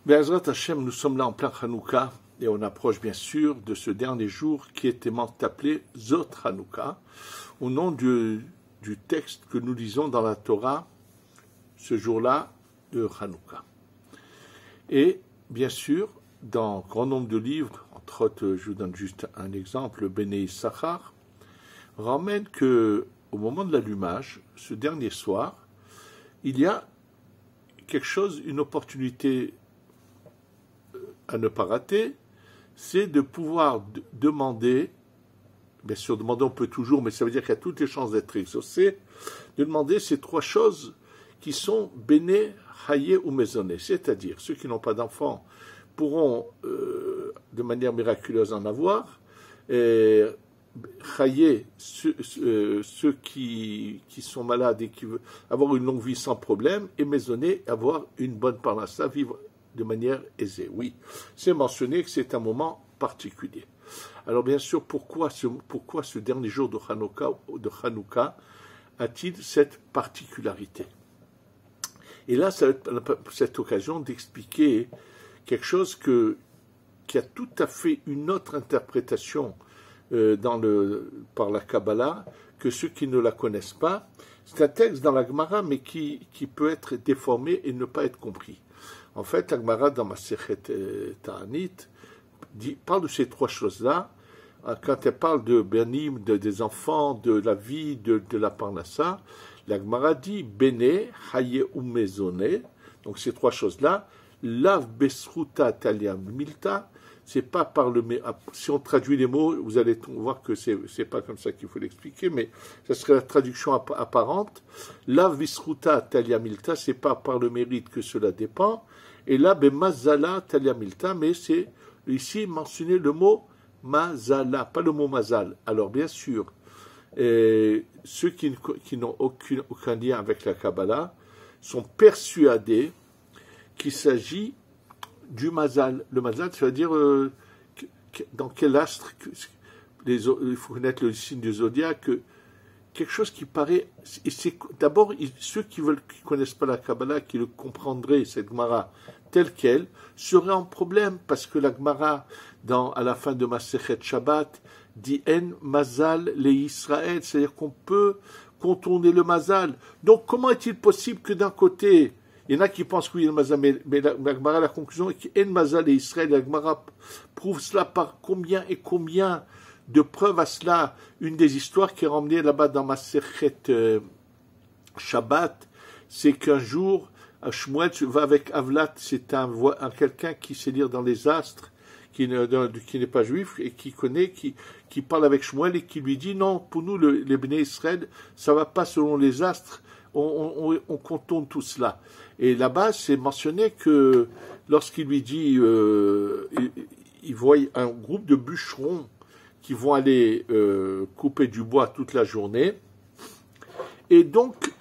Be'ezrat Hashem, nous sommes là en plein Hanouka et on approche bien sûr de ce dernier jour qui est aimant appelé Zot Hanouka, au nom du texte que nous lisons dans la Torah ce jour-là de Hanouka. Et bien sûr, dans grand nombre de livres, entre autres, je vous donne juste un exemple, le Bnei Issachar, ramène que au moment de l'allumage, ce dernier soir, il y a quelque chose, une opportunité à ne pas rater, c'est de pouvoir demander, bien sûr demander on peut toujours, mais ça veut dire qu'il y a toutes les chances d'être exaucé, de demander ces trois choses qui sont béné, hayé ou maisonné, c'est-à-dire ceux qui n'ont pas d'enfants pourront de manière miraculeuse en avoir, et hayé, ceux qui sont malades et qui veulent avoir une longue vie sans problème, et maisonné, avoir une bonne parnassa, vivre de manière aisée. Oui, c'est mentionné que c'est un moment particulier. Alors bien sûr, pourquoi ce dernier jour de Hanouka a-t-il cette particularité? Et là, ça va être cette occasion d'expliquer quelque chose qui a tout à fait une autre interprétation par la Kabbalah que ceux qui ne la connaissent pas. C'est un texte dans la Gemara, mais qui peut être déformé et ne pas être compris. En fait, la Gemara dans Masechet Ta'anit parle de ces trois choses-là. Quand elle parle de Benim, des enfants, de la vie, de la Parnassa, la Gemara dit Bene, Haye ou Maisonné. Donc ces trois choses-là, Lav Besruta Talia Milta, c'est pas par le. Si on traduit les mots, vous allez voir que c'est pas comme ça qu'il faut l'expliquer, mais ça serait la traduction apparente. Lav Besruta Talia Milta, c'est pas par le mérite que cela dépend. Et là, Mazala Talia Milta, mais c'est ici mentionné le mot Mazala, pas le mot Mazal. Alors bien sûr, ceux qui n'ont aucun lien avec la Kabbalah sont persuadés qu'il s'agit du Mazal. Le Mazal, ça veut dire dans quel astre, il faut connaître le signe du zodiaque, quelque chose qui paraît. Et c'est d'abord ceux qui connaissent pas la Kabbalah, qui le comprendraient, cette Gemara telle qu'elle, seraient en problème, parce que la Gemara, à la fin de Masechet Shabbat, dit En Mazal le Israël, c'est-à-dire qu'on peut contourner le Mazal. Donc comment est-il possible que d'un côté, il y en a qui pensent que oui, le Mazal, mais la Gemara, la conclusion est qu'En Mazal et Israël, la Gemara prouve cela par combien et combien de preuves à cela. Une des histoires qui est ramenée là-bas dans Masechet Shabbat, c'est qu'un jour, Shmuel va avec Avlat, c'est quelqu'un qui sait lire dans les astres, qui n'est pas juif, et qui parle avec Shmuel et qui lui dit non, pour nous, les Bnei Israël, ça va pas selon les astres, on contourne tout cela. Et là-bas, c'est mentionné que lorsqu'il lui dit, il voit un groupe de bûcherons qui vont aller couper du bois toute la journée, et donc,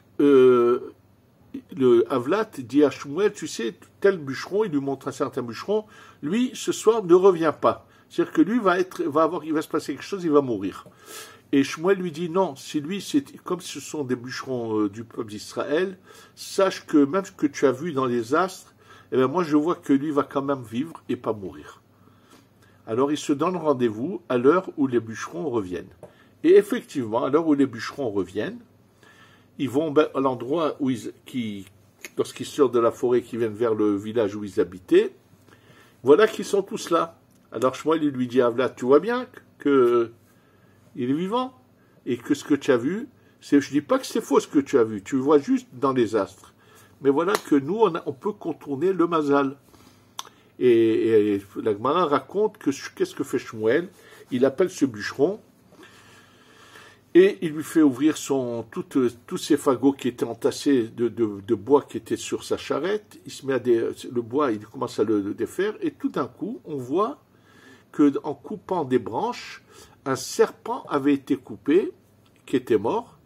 le Avlat dit à Shmuel, tu sais, tel bûcheron, il lui montre un certain bûcheron, lui, ce soir, ne revient pas. C'est-à-dire que lui il va se passer quelque chose, il va mourir. Et Shmuel lui dit, non, si lui, comme ce sont des bûcherons du peuple d'Israël, sache que même ce que tu as vu dans les astres, eh bien, moi, je vois que lui va quand même vivre et pas mourir. Alors, il se donne rendez-vous à l'heure où les bûcherons reviennent. Et effectivement, à l'heure où les bûcherons reviennent, ils vont à l'endroit où lorsqu'ils sortent de la forêt, qui viennent vers le village où ils habitaient, voilà qu'ils sont tous là. Alors Shmuel, il lui dit à Avlat, tu vois bien qu'il est vivant, et que ce que tu as vu, je ne dis pas que c'est faux ce que tu as vu, tu le vois juste dans les astres. Mais voilà que nous, on peut contourner le Mazal. Et la Gemara raconte qu'est-ce que fait Shmuel? Il appelle ce bûcheron, et il lui fait ouvrir tous ces fagots qui étaient entassés de bois qui étaient sur sa charrette. Il se met le bois, il commence à le défaire, et tout d'un coup, on voit qu'en coupant des branches, un serpent avait été coupé, qui était mort,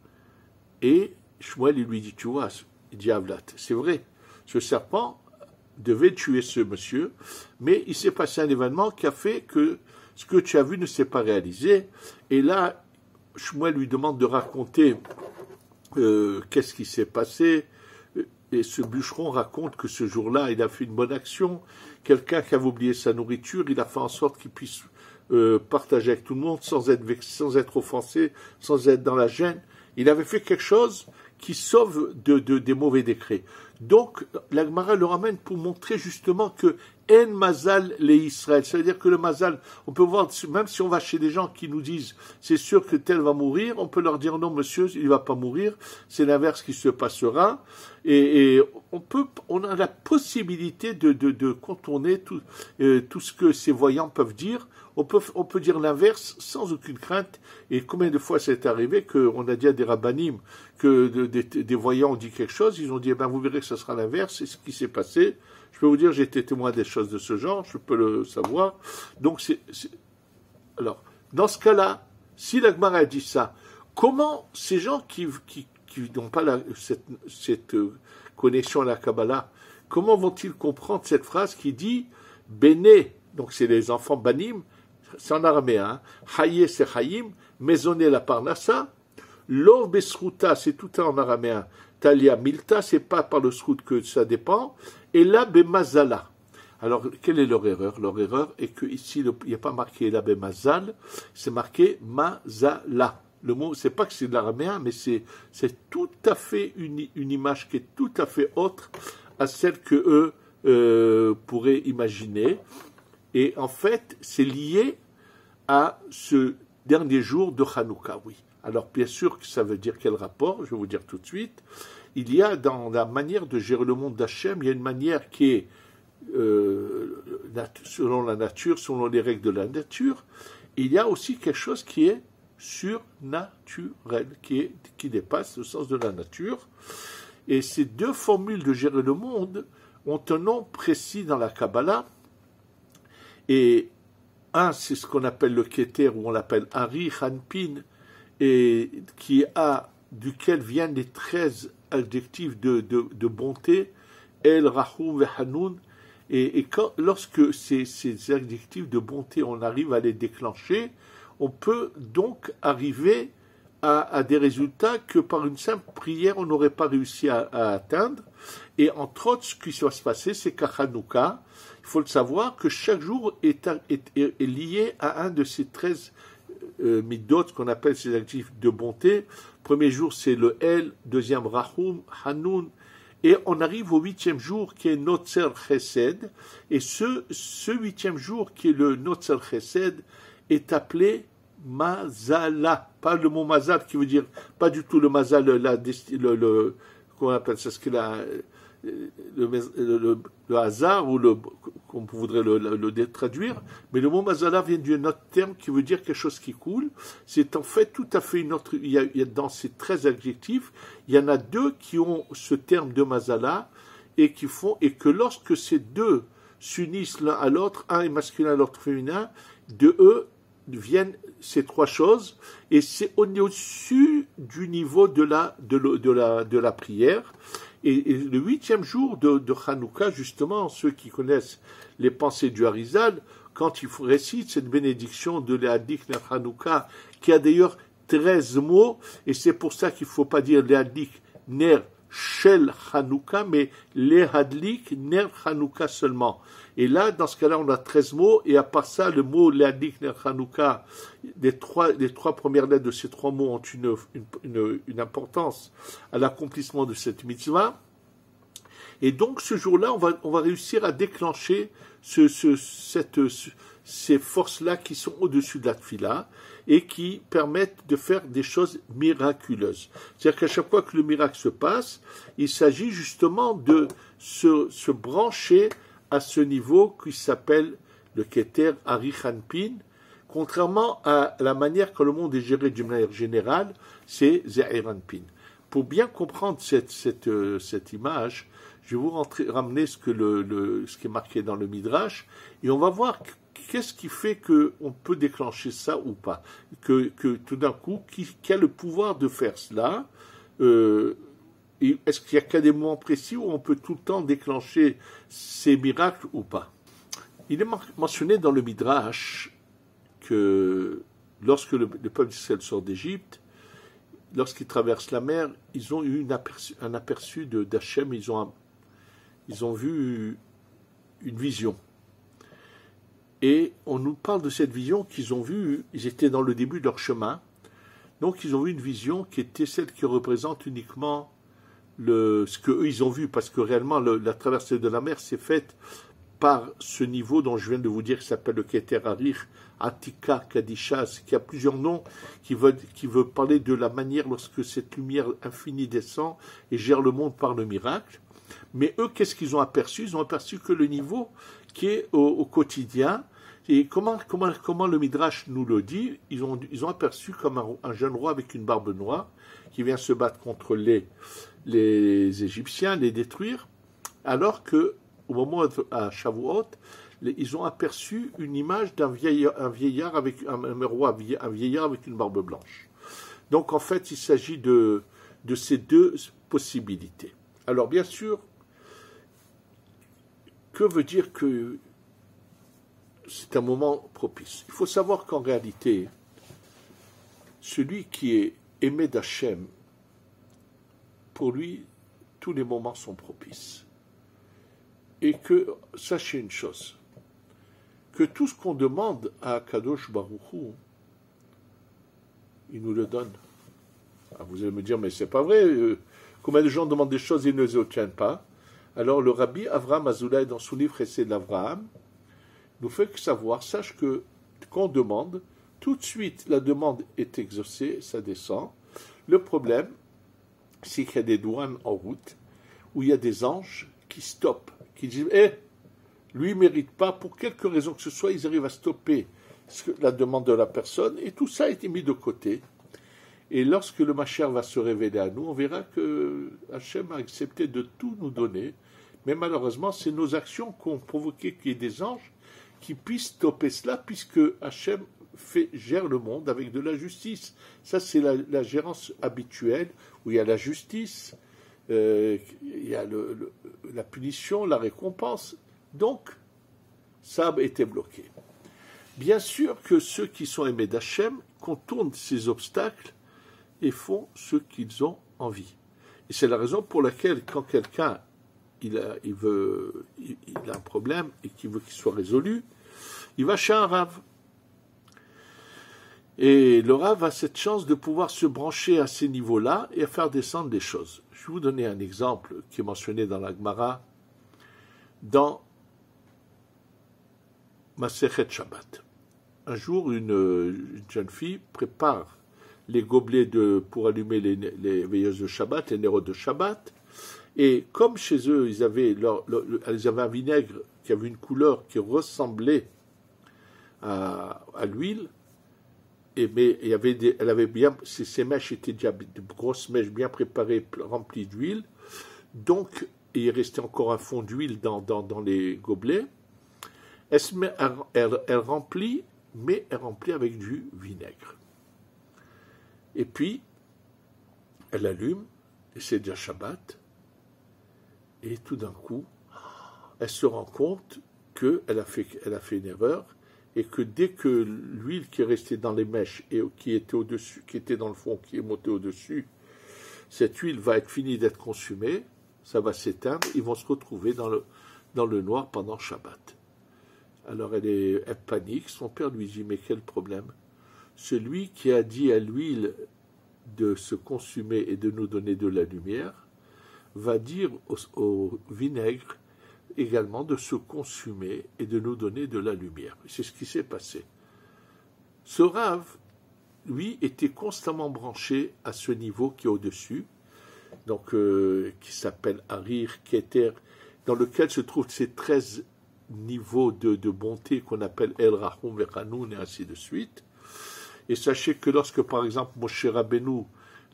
et Shmuel, il lui dit, tu vois, il dit à Avlat, c'est vrai, ce serpent devait tuer ce monsieur, mais il s'est passé un événement qui a fait que ce que tu as vu ne s'est pas réalisé, et là, Shmuel lui demande de raconter qu'est-ce qui s'est passé. et ce bûcheron raconte que ce jour-là, il a fait une bonne action. Quelqu'un qui avait oublié sa nourriture, il a fait en sorte qu'il puisse partager avec tout le monde sans être vexé, sans être offensé, sans être dans la gêne. Il avait fait quelque chose qui sauve des mauvais décrets. Donc, la Gemara le ramène pour montrer justement que En Mazal les Israël. Ça veut dire que le Mazal, on peut voir, même si on va chez des gens qui nous disent c'est sûr que tel va mourir, on peut leur dire non monsieur, il ne va pas mourir, c'est l'inverse qui se passera. Et on a la possibilité de contourner tout ce que ces voyants peuvent dire. On peut dire l'inverse sans aucune crainte. Et combien de fois c'est arrivé qu'on a dit à des rabbanim que des voyants ont dit quelque chose, ils ont dit, vous verrez que ce sera l'inverse, c'est ce qui s'est passé. Je peux vous dire, j'ai été témoin des choses de ce genre, je peux le savoir. Donc, alors, dans ce cas-là, si la Gemara a dit ça, comment ces gens qui n'ont pas cette connexion à la Kabbalah, comment vont-ils comprendre cette phrase qui dit « Béné », donc c'est les enfants banim, c'est en araméen, Haye c'est Hayim, Maisonné la Parnassa, Lor Besruta, c'est tout en araméen, Talia Milta, c'est pas par le srout que ça dépend, et là Bemazala. Alors, quelle est leur erreur? Leur erreur est qu'ici, il n'y a pas marqué la Bemazal, c'est marqué Mazala. Le mot, c'est pas que c'est de l'araméen, mais c'est tout à fait une image qui est tout à fait autre à celle que eux pourraient imaginer. Et en fait, c'est lié à ce dernier jour de Hanouka, oui. Alors, bien sûr que ça veut dire quel rapport, je vais vous dire tout de suite. Il y a dans la manière de gérer le monde d'Hachem, il y a une manière qui est selon la nature, selon les règles de la nature. Et il y a aussi quelque chose qui est surnaturel, qui dépasse le sens de la nature. Et ces deux formules de gérer le monde ont un nom précis dans la Kabbalah. Et un, c'est ce qu'on appelle le Keter, ou on l'appelle Ari Hanpin, et duquel viennent les 13 adjectifs de bonté, El, Rahum, Hanoun. Et lorsque ces adjectifs de bonté, on arrive à les déclencher, on peut donc arriver à des résultats que par une simple prière, on n'aurait pas réussi à atteindre. Et entre autres, ce qui va se passer, c'est qu'à Hanouka, il faut le savoir, que chaque jour est lié à un de ces 13 midot, qu'on appelle ces adjectifs de bonté. Premier jour, c'est le El, deuxième Rahum, Hanoun, et on arrive au 8e jour qui est Notzer Chesed, et ce 8e jour qui est le Notzer Chesed est appelé Mazala, pas le mot Mazal qui veut dire, pas du tout le Mazal, comment on appelle ça, ce qu'il a, le hasard, ou comme on voudrait le traduire, mais le mot Mazala vient d'un autre terme qui veut dire quelque chose qui coule. C'est en fait tout à fait une autre, il y a dans ces 13 adjectifs, il y en a deux qui ont ce terme de Mazala, et que lorsque ces deux s'unissent l'un à l'autre, un est masculin, l'autre féminin, de eux viennent ces trois choses, et c'est au-dessus du niveau de la prière. Et le 8e jour de Hanouka, justement, ceux qui connaissent les pensées du Harizal, quand il récite cette bénédiction de l'Ehadik Ner Hanouka, qui a d'ailleurs 13 mots, et c'est pour ça qu'il ne faut pas dire l'Ehadik Ner Shel Hanouka, mais l'Ehadlik Ner Hanouka seulement. Et là, dans ce cas-là, on a 13 mots, et à part ça, le mot l'Ehadik Ner Hanouka, les trois premières lettres de ces trois mots ont une importance à l'accomplissement de cette mitzvah. Et donc, ce jour-là, on va réussir à déclencher ces forces-là qui sont au-dessus de la tfila et qui permettent de faire des choses miraculeuses. C'est-à-dire qu'à chaque fois que le miracle se passe, il s'agit justement de se brancher à ce niveau qui s'appelle le Keter Ari Hanpin. Contrairement à la manière que le monde est géré d'une manière générale, c'est Ze'er Hanpin. Pour bien comprendre cette image, je vais vous ramener ce qui est marqué dans le Midrash, et on va voir qu'est-ce qui fait qu'on peut déclencher ça ou pas. Que tout d'un coup, qui a le pouvoir de faire cela est-ce qu'il y a qu'à des moments précis où on peut tout le temps déclencher ces miracles ou pas? Il est mentionné dans le Midrash que lorsque le peuple d'Israël sort d'Égypte, lorsqu'ils traversent la mer, ils ont eu un aperçu d'Hachem, ils ont vu une vision. Et on nous parle de cette vision qu'ils ont vue, ils étaient dans le début de leur chemin, donc ils ont vu une vision qui était celle qui représente uniquement ce qu'eux ils ont vu, parce que réellement la traversée de la mer s'est faite par ce niveau dont je viens de vous dire, qui s'appelle le Keter Harir, Atika, Kadishas, qui a plusieurs noms, qui veut parler de la manière lorsque cette lumière infinie descend et gère le monde par le miracle. Mais eux, qu'est-ce qu'ils ont aperçu? Ils ont aperçu que le niveau qui est au quotidien, et comment le Midrash nous le dit, ils ont aperçu comme un jeune roi avec une barbe noire, qui vient se battre contre les Égyptiens, les détruire, alors que au moment à Shavuot, ils ont aperçu une image d'un vieillard avec un roi, un vieillard avec une barbe blanche. Donc en fait, il s'agit de ces deux possibilités. Alors bien sûr, que veut dire que c'est un moment propice? Il faut savoir qu'en réalité, celui qui est aimé d'Hachem, pour lui, tous les moments sont propices. Et que, sachez une chose, que tout ce qu'on demande à Kadosh Baruch Hu, il nous le donne. Alors vous allez me dire, mais c'est pas vrai, combien de gens demandent des choses et ils ne les obtiennent pas? Alors le rabbi Avraham Azoulay, dans son livre Essai d'Avraham, nous fait savoir, sache que qu'on demande, tout de suite la demande est exaucée, ça descend. Le problème, c'est qu'il y a des douanes en route, où il y a des anges qui stoppent, qui disent lui ne mérite pas, pour quelque raison que ce soit, ils arrivent à stopper la demande de la personne, et tout ça a été mis de côté. Et lorsque le Mashiach va se révéler à nous, on verra que Hachem a accepté de tout nous donner, mais malheureusement, c'est nos actions qui ont provoqué qu'il y ait des anges qui puissent stopper cela, puisque Hachem gère le monde avec de la justice. Ça, c'est la gérance habituelle, où il y a la justice, il y a la punition, la récompense. Donc, ça a été bloqué. Bien sûr que ceux qui sont aimés d'Hachem contournent ces obstacles et font ce qu'ils ont envie. Et c'est la raison pour laquelle, quand quelqu'un il a un problème et qu'il veut qu'il soit résolu, il va chez un rave. Et le rave a cette chance de pouvoir se brancher à ces niveaux-là et à faire descendre des choses. Je vais vous donner un exemple qui est mentionné dans la Gemara, dans Masechet Shabbat. Un jour, une jeune fille prépare les gobelets pour allumer les veilleuses de Shabbat, les nérodes de Shabbat, et comme chez eux, ils avaient un vinaigre qui avait une couleur qui ressemblait à l'huile, mais ces mèches étaient déjà de grosses mèches bien préparées, remplies d'huile, donc il restait encore un fond d'huile dans les gobelets. Elle remplit, mais elle remplit avec du vinaigre. Et puis, elle allume, et c'est déjà Shabbat, et tout d'un coup, elle se rend compte qu'elle a fait une erreur, et que dès que l'huile qui est restée dans les mèches et qui était au-dessus, qui était dans le fond, qui est montée au-dessus, cette huile va être finie d'être consumée, ça va s'éteindre, ils vont se retrouver dans le noir pendant Shabbat. Alors elle panique, son père lui dit, mais quel problème? Celui qui a dit à l'huile de se consumer et de nous donner de la lumière, va dire au vinaigre également de se consumer et de nous donner de la lumière. C'est ce qui s'est passé. Ce rave, lui, était constamment branché à ce niveau qui est au-dessus, donc qui s'appelle Harir, Keter, dans lequel se trouvent ces 13 niveaux de bonté qu'on appelle El Rahum Vechanoun et ainsi de suite. Et sachez que lorsque, par exemple, Moshe Rabbeinu,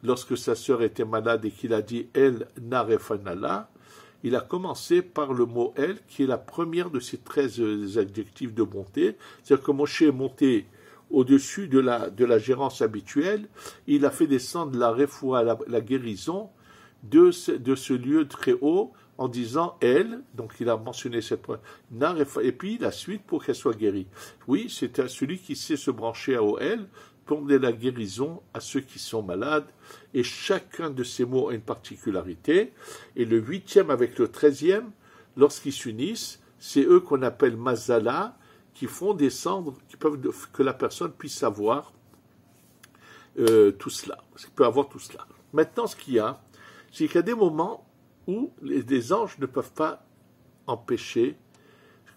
lorsque sa sœur était malade et qu'il a dit El Narefanala, il a commencé par le mot El, qui est la première de ces 13 adjectifs de bonté. C'est-à-dire que Moshe est monté au-dessus de la gérance habituelle, il a fait descendre la refoua, la guérison de ce lieu très haut, en disant elle, donc il a mentionné cette nar, et puis la suite pour qu'elle soit guérie. Oui, c'est celui qui sait se brancher au elle pour donner la guérison à ceux qui sont malades, et chacun de ces mots a une particularité, et le 8e avec le 13e, lorsqu'ils s'unissent, c'est eux qu'on appelle mazala, qui font descendre, que la personne puisse savoir tout cela, qu'il peut avoir tout cela. Maintenant, ce qu'il y a, c'est qu'il y a des moments où les anges ne peuvent pas empêcher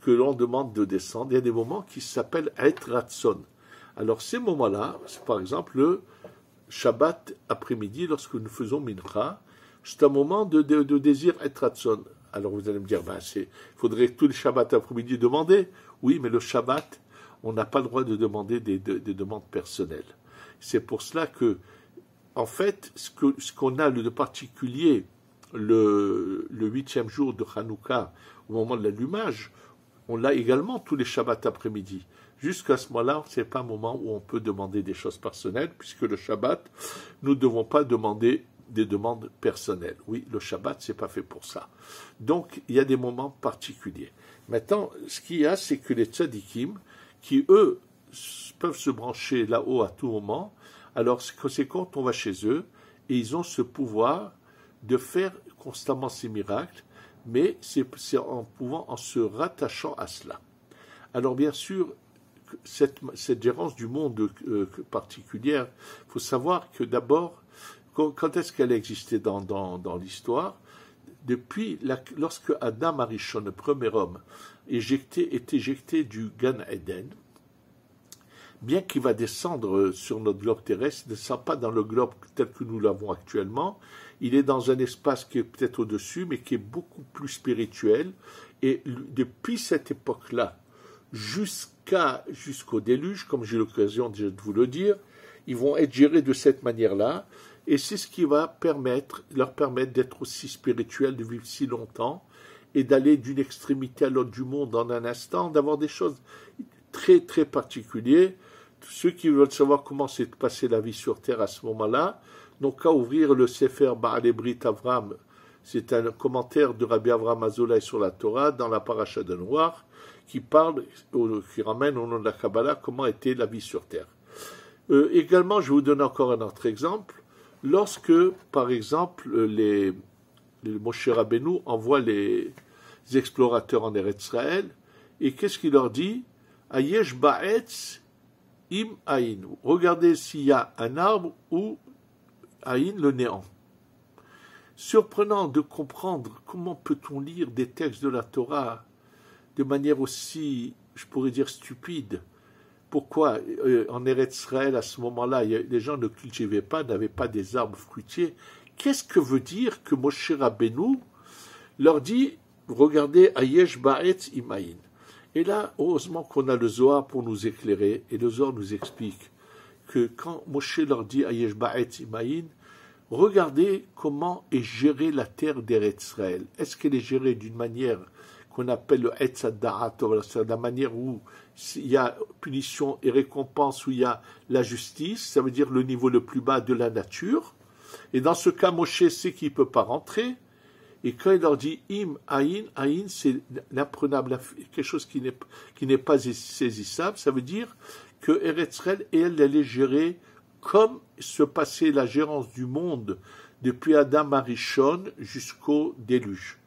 que l'on demande de descendre. Il y a des moments qui s'appellent Et Ratson. Alors ces moments-là, c'est par exemple le Shabbat après-midi, lorsque nous faisons Mincha, c'est un moment de désir Et Ratson. Alors vous allez me dire, il faudrait tous les Shabbats après-midi demander. Oui, mais le Shabbat, on n'a pas le droit de demander des demandes personnelles. C'est pour cela que, en fait, ce qu'on a de particulier le 8e jour de Hanouka, au moment de l'allumage, on l'a également tous les Shabbats après-midi. Jusqu'à ce moment-là, ce n'est pas un moment où on peut demander des choses personnelles, puisque le Shabbat, nous ne devons pas demander des demandes personnelles. Oui, le Shabbat, ce n'est pas fait pour ça. Donc, il y a des moments particuliers. Maintenant, ce qu'il y a, c'est que les tzadikim, qui eux, peuvent se brancher là-haut à tout moment, alors c'est quand on va chez eux, et ils ont ce pouvoir de faire constamment ces miracles, mais c'est en se rattachant à cela. Alors bien sûr, cette gérance du monde particulière, il faut savoir que d'abord, quand est-ce qu'elle a existé dans l'histoire? Lorsque Adam Arishon, le premier homme, est éjecté du Gan Eden, bien qu'il va descendre sur notre globe terrestre, il ne descend pas dans le globe tel que nous l'avons actuellement, il est dans un espace qui est peut-être au-dessus, mais qui est beaucoup plus spirituel, et depuis cette époque-là, jusqu'au déluge, comme j'ai l'occasion de vous le dire, ils vont être gérés de cette manière-là, et c'est ce qui va leur permettre d'être aussi spirituels, de vivre si longtemps, et d'aller d'une extrémité à l'autre du monde en un instant, d'avoir des choses très très particulières. Ceux qui veulent savoir comment s'est passée la vie sur Terre à ce moment-là, n'ont qu'à ouvrir le Sefer Ba'alei Brit Avram. C'est un commentaire de Rabbi Avraham Azolai sur la Torah, dans la Paracha de Noir, qui ramène au nom de la Kabbalah comment était la vie sur Terre. Également, je vais vous donner encore un autre exemple. Lorsque, par exemple, les Moshe Rabbeinu envoie les explorateurs en Eretz Israël, et qu'est-ce qu'il leur dit? Ayesh ba'etz im aïn. Regardez s'il y a un arbre ou aïn, le néant. Surprenant de comprendre comment peut-on lire des textes de la Torah de manière aussi, je pourrais dire, stupide. Pourquoi en Eretz Israël, à ce moment-là, les gens ne cultivaient pas, n'avaient pas des arbres fruitiers? Qu'est-ce que veut dire que Moshe Rabbeinu leur dit, regardez, Ayesh ba'etz im aïn. Et là, heureusement qu'on a le Zohar pour nous éclairer, et le Zohar nous explique que quand Moshe leur dit Ayesh ba'etz im aïn, regardez comment est gérée la terre d'Eretz Israël. Est-ce qu'elle est gérée d'une manière qu'on appelle le Etz Hadarat, c'est la manière où il y a punition et récompense, où il y a la justice, ça veut dire le niveau le plus bas de la nature. Et dans ce cas, Moshe sait qu'il ne peut pas rentrer. Et quand il leur dit im aïn, aïn c'est l'imprenable, quelque chose qui n'est pas saisissable, ça veut dire que Eretz Israël, elle est gérée comme se passait la gérance du monde depuis Adam Arishon jusqu'au déluge.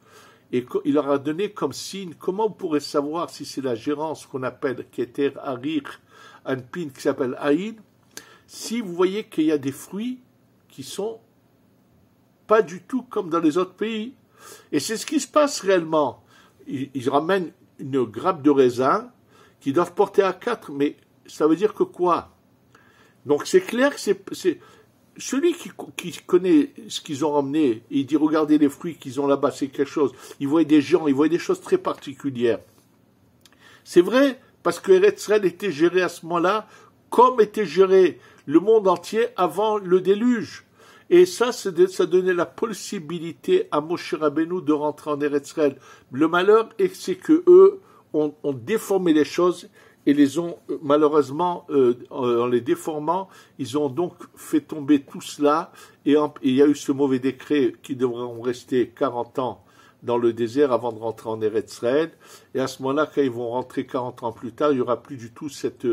Et il leur a donné comme signe, comment on pourrait savoir si c'est la gérance qu'on appelle Keter Arir Anpin, qui s'appelle Aïn, si vous voyez qu'il y a des fruits qui sont pas du tout comme dans les autres pays. Et c'est ce qui se passe réellement. Ils ramènent une grappe de raisin qu'ils doivent porter à 4, mais ça veut dire que quoi? Donc c'est clair que c'est celui qui connaît ce qu'ils ont ramené, il dit regardez les fruits qu'ils ont là-bas, c'est quelque chose. Ils voient des gens, ils voient des choses très particulières. C'est vrai, parce que Eretz Israël était géré à ce moment-là, comme était géré le monde entier avant le déluge. Et ça donnait la possibilité à Moshe Rabbeinu de rentrer en Eretz Israël. Le malheur, c'est que eux ont déformé les choses et les ont, malheureusement, en les déformant, ils ont donc fait tomber tout cela, et il y a eu ce mauvais décret qui devront rester 40 ans dans le désert avant de rentrer en Eretz Israël. Et à ce moment-là, quand ils vont rentrer 40 ans plus tard, il n'y aura plus du tout cette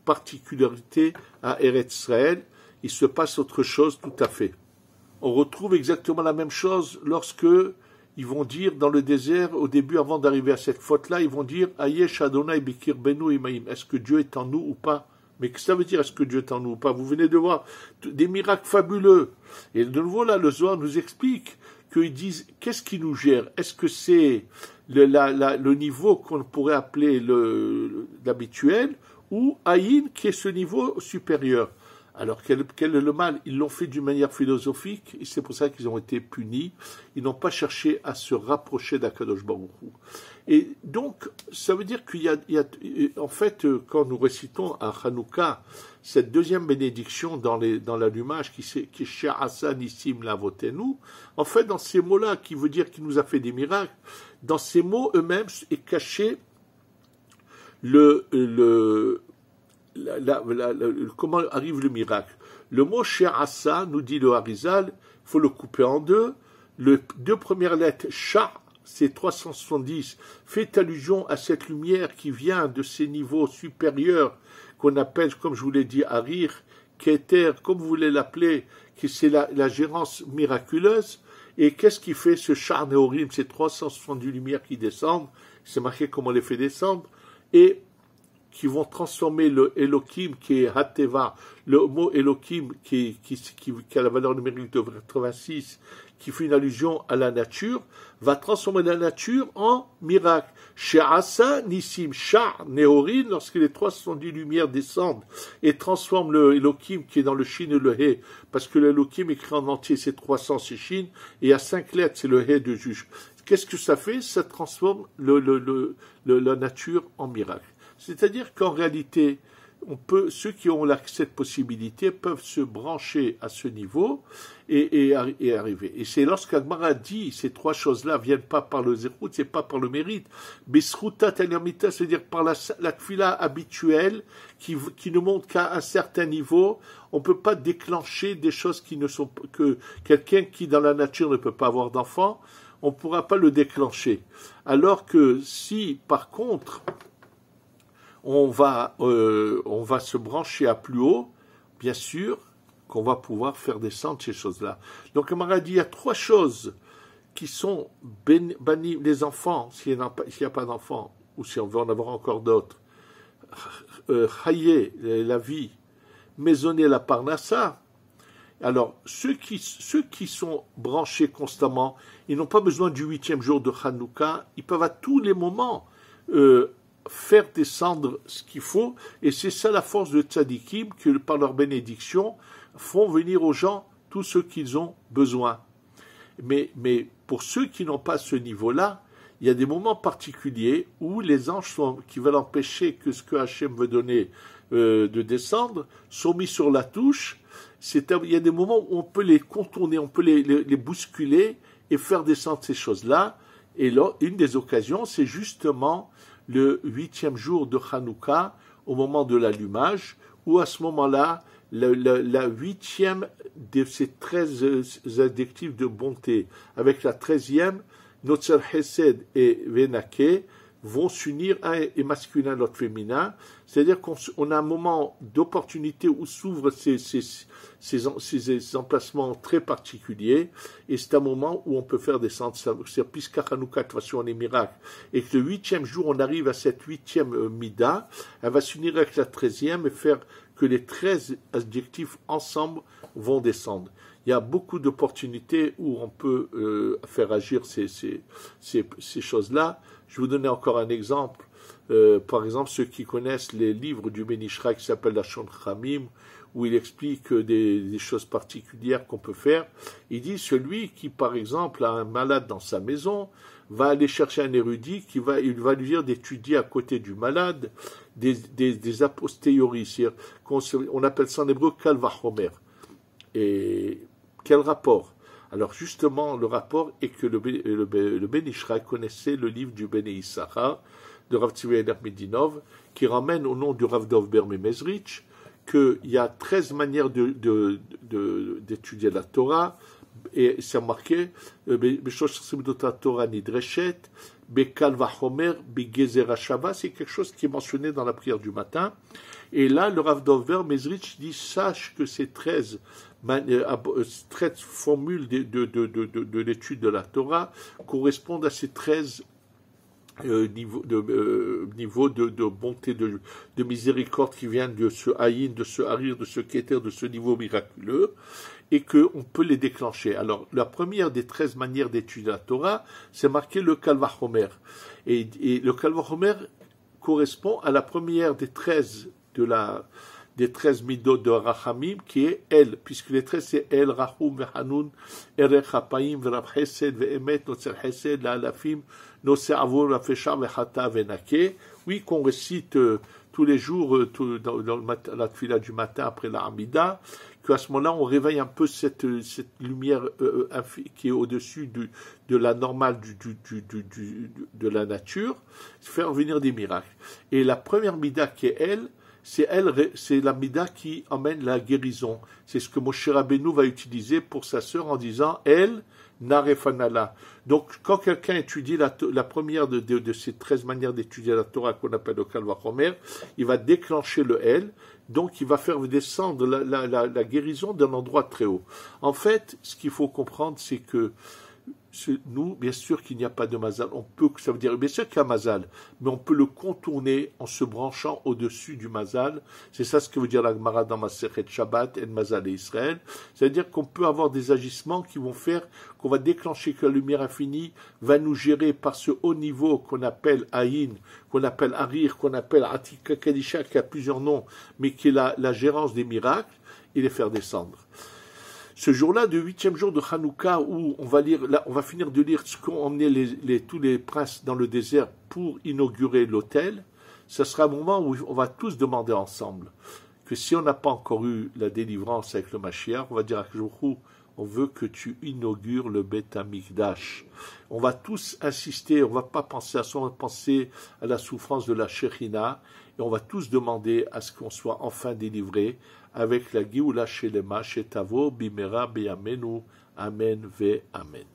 particularité à Eretz Israël. Il se passe autre chose tout à fait. On retrouve exactement la même chose lorsque ils vont dire dans le désert, au début, avant d'arriver à cette faute-là, ils vont dire « Ayesh Adonai Bikir Benu Imaim » est-ce que Dieu est en nous ou pas? Mais qu'est-ce que ça veut dire, est-ce que Dieu est en nous ou pas? Vous venez de voir des miracles fabuleux. Et de nouveau, là, le Zohar nous explique qu'ils disent, qu'est-ce qui nous gère? Est-ce que c'est le niveau qu'on pourrait appeler l'habituel, ou Aïn, qui est ce niveau supérieur? Alors, quel est le mal? Ils l'ont fait d'une manière philosophique, et c'est pour ça qu'ils ont été punis. Ils n'ont pas cherché à se rapprocher d'Akadosh Baruch Hu. Et donc, ça veut dire qu'il y a, en fait, quand nous récitons à Hanouka, cette deuxième bénédiction dans l'allumage, qui est She'asa Nissim Lavotenu, en fait, dans ces mots-là, qui veut dire qu'il nous a fait des miracles, dans ces mots eux-mêmes est caché comment arrive le miracle. Le mot She'asa, nous dit le Harizal, il faut le couper en deux. Les deux premières lettres, Sha, c'est 370, fait allusion à cette lumière qui vient de ces niveaux supérieurs qu'on appelle, comme je vous l'ai dit, Harir, Keter, comme vous voulez l'appeler, qui c'est la gérance miraculeuse. Et qu'est-ce qui fait ce Shar Nehorim, ces 370 lumières qui descendent, c'est marqué comment on les fait descendre, et qui vont transformer le Elohim qui est Hateva, le mot Elohim qui a la valeur numérique de 86, qui fait une allusion à la nature, va transformer la nature en miracle. She'asa Nissim Shar Nehorin, lorsque les 370 lumières descendent et transforment le Elohim qui est dans le Shin et le He, parce que le Elohim écrit en entier, c'est 300, c'est Shin, et à 5 lettres, c'est le He de juge. Qu'est-ce que ça fait? Ça transforme la nature en miracle. C'est-à-dire qu'en réalité, ceux qui ont cette possibilité peuvent se brancher à ce niveau et arriver. Et c'est lorsqu'Agmara dit ces trois choses-là ne viennent pas par le zérout, c'est pas par le mérite. Bisruta talamita, c'est-à-dire par la tfila habituelle qui ne montre qu'à un certain niveau. On ne peut pas déclencher des choses qui ne sont que quelqu'un qui dans la nature ne peut pas avoir d'enfant, on ne pourra pas le déclencher. Alors que si, par contre, on va se brancher à plus haut, bien sûr qu'on va pouvoir faire descendre ces choses-là. Donc, Amara dit, il y a trois choses qui sont bannies, les enfants, s'il n'y a pas d'enfants, ou si on veut en avoir encore d'autres, Chaye, la vie, maisonner la parnassa. Alors, ceux qui sont branchés constamment, ils n'ont pas besoin du 8e jour de Hanouka, ils peuvent à tous les moments faire descendre ce qu'il faut, et c'est ça la force de Tzadikim, que par leur bénédiction, font venir aux gens tout ce qu'ils ont besoin. Mais pour ceux qui n'ont pas ce niveau-là, il y a des moments particuliers où les anges qui veulent empêcher que ce que Hachem veut donner de descendre sont mis sur la touche. Il y a des moments où on peut les contourner, on peut les bousculer et faire descendre ces choses-là. Et là, une des occasions, c'est justement le 8e jour de Hanouka, au moment de l'allumage, où à ce moment-là, la 8e de ces 13 adjectifs de bonté, avec la 13e, Notzer Hesed et Venake, vont s'unir, un est masculin, l'autre féminin, c'est-à-dire qu'on a un moment d'opportunité où s'ouvrent ces emplacements très particuliers, et c'est un moment où on peut faire descendre ça. Puisqu'à Hanouka, de toute façon, on est miracle, et que le 8e jour, on arrive à cette 8e mida, elle va s'unir avec la 13e et faire que les 13 adjectifs ensemble vont descendre. Il y a beaucoup d'opportunités où on peut faire agir ces choses-là. Je vais vous donner encore un exemple. Par exemple, ceux qui connaissent les livres du Ben Ishra qui s'appellent la Shon Chamim, où il explique des choses particulières qu'on peut faire. Il dit, celui qui, par exemple, a un malade dans sa maison, va aller chercher un érudit il va lui dire d'étudier à côté du malade des a posteriori. On appelle ça en hébreu Kal Vachomer. Et quel rapport? Alors justement, le rapport est que le Ben Ishra connaissait le livre du Ben Issachar, de Rav Tzvi Medinov, qui ramène au nom du Rav Dov Ber Mezrich qu'il y a 13 manières d'étudier la Torah, et c'est marqué, Torah Nidreshet, Bekal Vachomer, Bigezera Shava, c'est quelque chose qui est mentionné dans la prière du matin. Et là, le Rav Dover Mezrich dit, sache que ces 13 formules de l'étude de la Torah correspondent à ces 13 niveau de bonté, de miséricorde qui viennent de ce haïn, de ce harir, de ce kéter, de ce niveau miraculeux, et qu'on peut les déclencher. Alors, la première des 13 manières d'étudier la Torah, c'est marqué le Kal Vachomer. Et le Kal Vachomer correspond à la première des 13 des 13 midot de Rachamim, qui est El, puisque les 13 c'est El, Rachum, Vehanoun, Erech Hapaim, Verav Chesed, Vehemet, Notzer Chesed, La Alafim, Nosser Avor, Rafesha, Vechata, Venake. Oui, qu'on récite tous les jours dans la tfila du matin après la Hamida, qu'à ce moment-là, on réveille un peu cette lumière qui est au-dessus de la normale de la nature, faire venir des miracles. Et la première mida qui est elle, c'est la mida qui emmène la guérison. C'est ce que Moshe Rabbeinu va utiliser pour sa sœur en disant elle narefanala. Donc, quand quelqu'un étudie la première de ces 13 manières d'étudier la Torah qu'on appelle le Kal Vachomer, il va déclencher le elle, donc il va faire descendre la guérison d'un endroit très haut. En fait, ce qu'il faut comprendre, c'est que nous, bien sûr qu'il n'y a pas de mazal. Ça veut dire, bien sûr qu'il y a mazal, mais on peut le contourner en se branchant au-dessus du mazal. C'est ça ce que veut dire la Gemara dans Masechet Shabbat et Mazal et Israël. C'est-à-dire qu'on peut avoir des agissements qui vont faire qu'on va déclencher que la lumière infinie va nous gérer par ce haut niveau qu'on appelle Aïn, qu'on appelle Harir, qu'on appelle Atika Kadisha, qui a plusieurs noms, mais qui est la gérance des miracles, et les faire descendre. Ce jour-là, le 8e jour de Hanouka, où on va finir de lire ce qu'ont emmené tous les princes dans le désert pour inaugurer l'autel, ce sera un moment où on va tous demander ensemble que si on n'a pas encore eu la délivrance avec le Mashiach, on va dire à Kjouchou, on veut que tu inaugures le Beth Amikdash. On va tous insister, on ne va pas penser à ça, on va penser à la souffrance de la Shechina, et on va tous demander à ce qu'on soit enfin délivré avec la Géoula Shelema Shetavo Bimera Beyamenu. Amen ve Amen.